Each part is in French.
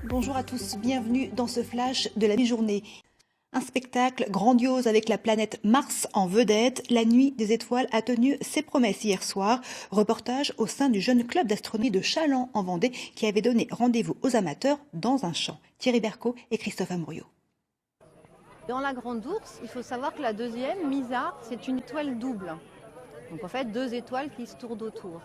Bonjour à tous, bienvenue dans ce flash de la mi-journée. Un spectacle grandiose avec la planète Mars en vedette. La Nuit des Étoiles a tenu ses promesses hier soir. Reportage au sein du jeune club d'astronomie de Chaland en Vendée qui avait donné rendez-vous aux amateurs dans un champ. Thierry Bercot et Christophe Amourio. Dans la Grande Ourse, il faut savoir que la deuxième, Misa, c'est une étoile double. Donc en fait, 2 étoiles qui se tournent autour.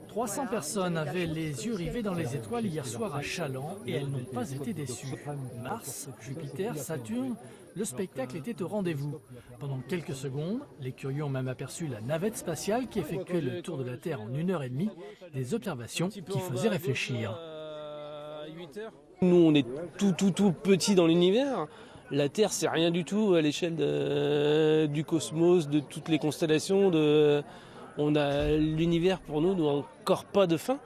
300 personnes avaient les yeux rivés dans les étoiles hier soir à Chaland et elles n'ont pas été déçues. Mars, Jupiter, Saturne, le spectacle était au rendez-vous. Pendant quelques secondes, les curieux ont même aperçu la navette spatiale qui effectuait le tour de la Terre en 1h30, des observations qui faisaient réfléchir. Nous, on est tout petit dans l'univers. La Terre, c'est rien du tout à l'échelle du cosmos, de toutes les constellations. On a l'univers pour nous n'a encore pas de fin.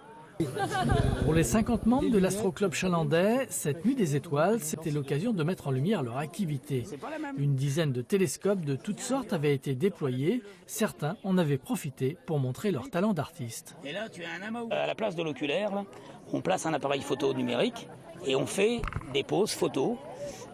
Pour les 50 membres de l'Astro-Club chalandais, cette Nuit des Étoiles, c'était l'occasion de mettre en lumière leur activité. Une dizaine de télescopes de toutes sortes avaient été déployés. Certains en avaient profité pour montrer leur talent d'artiste. Et là, tu as un amas. À la place de l'oculaire, on place un appareil photo numérique et on fait des poses photos.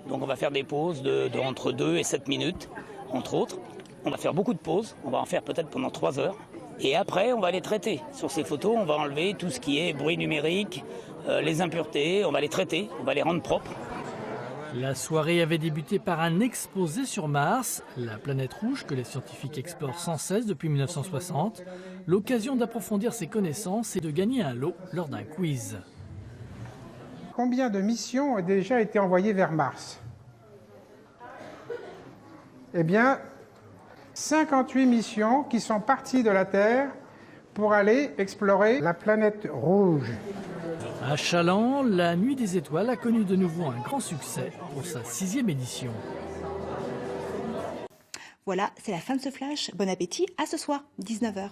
Donc on va faire des pauses de entre 2 et 7 minutes, entre autres. On va faire beaucoup de pauses, on va en faire peut-être pendant 3 heures. Et après, on va les traiter. Sur ces photos, on va enlever tout ce qui est bruit numérique, les impuretés, on va les traiter, on va les rendre propres. La soirée avait débuté par un exposé sur Mars, la planète rouge que les scientifiques explorent sans cesse depuis 1960. L'occasion d'approfondir ses connaissances et de gagner un lot lors d'un quiz. Combien de missions ont déjà été envoyées vers Mars? Eh bien, 58 missions qui sont parties de la Terre pour aller explorer la planète rouge. À Chaland, la Nuit des Étoiles a connu de nouveau un grand succès pour sa 6e édition. Voilà, c'est la fin de ce flash. Bon appétit, à ce soir, 19h.